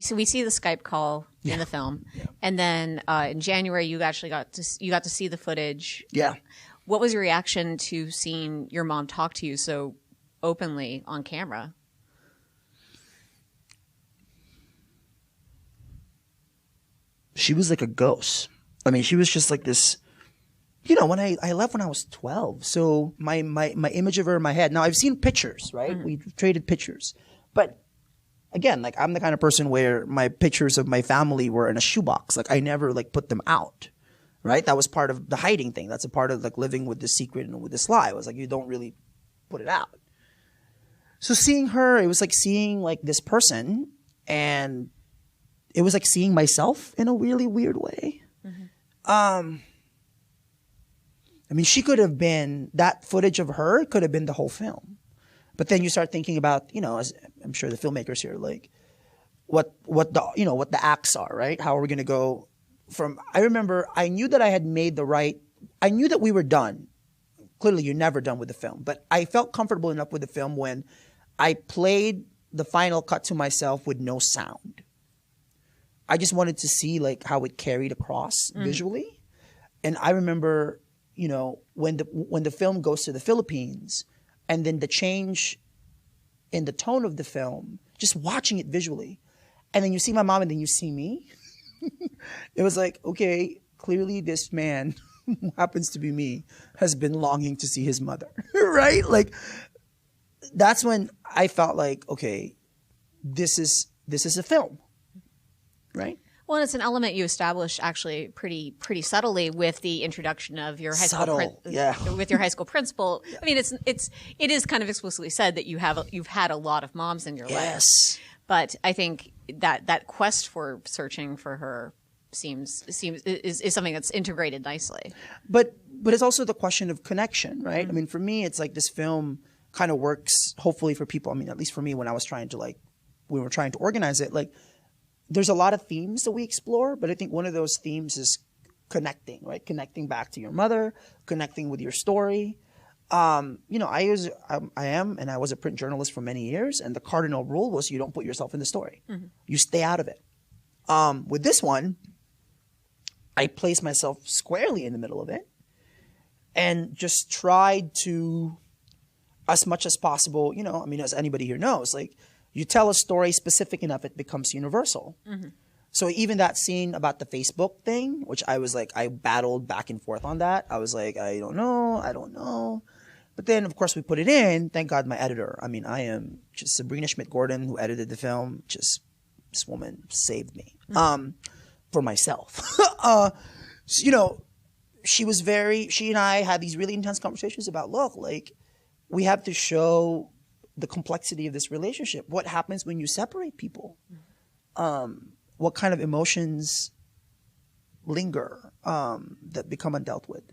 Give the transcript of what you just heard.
So we see the Skype call in the film, and then in January you actually got to see the footage. Yeah. What was your reaction to seeing your mom talk to you so openly on camera? She was like a ghost. I mean, she was just like this. You know, when I left when I was 12, so my image of her in my head. Now I've seen pictures, right? Mm-hmm. We traded pictures, but again, like I'm the kind of person where my pictures of my family were in a shoebox. Like I never like put them out, right? That was part of the hiding thing. That's a part of like living with the secret and with this lie. It was like you don't really put it out. So seeing her, it was like seeing like this person, and it was like seeing myself in a really weird way. Mm-hmm. I mean, she could have been, that footage of her could have been the whole film. But then you start thinking about, you know, as I'm sure the filmmakers here, like what the acts are, right? How are we going to go from, I remember I knew that I had made I knew that we were done. Clearly you're never done with the film, but I felt comfortable enough with the film when I played the final cut to myself with no sound. I just wanted to see like how it carried across visually. And I remember, you know, when the film goes to the Philippines and then the change in the tone of the film, just watching it visually. And then you see my mom and then you see me. It was like, okay, clearly this man who happens to be me has been longing to see his mother, right? Like that's when I felt like, okay, this is a film, right? Well, and it's an element you establish actually pretty subtly with the introduction of your high school with your high school principal. Yeah. I mean, it is kind of explicitly said that you've had a lot of moms in your life. But I think that quest for searching for her is something that's integrated nicely. But it's also the question of connection, right? Mm-hmm. I mean, for me, it's like this film kind of works. Hopefully, for people. I mean, at least for me, when I was trying to we were trying to organize it, like. There's a lot of themes that we explore, but I think one of those themes is connecting, right? Connecting back to your mother, connecting with your story. You know, I am, and I was a print journalist for many years, and the cardinal rule was you don't put yourself in the story. Mm-hmm. You stay out of it. With this one, I placed myself squarely in the middle of it and just tried to, as much as possible, you know, I mean, as anybody here knows, like, you tell a story specific enough, it becomes universal. Mm-hmm. So even that scene about the Facebook thing, which I was like, I battled back and forth on that. I was like, I don't know. But then, of course, we put it in. Thank God my editor. I mean, I am just Sabrina Schmidt-Gordon, who edited the film. Just this woman saved me for myself. You know, she and I had these really intense conversations about, look, like, we have to show the complexity of this relationship. What happens when you separate people? What kind of emotions linger that become undealt with?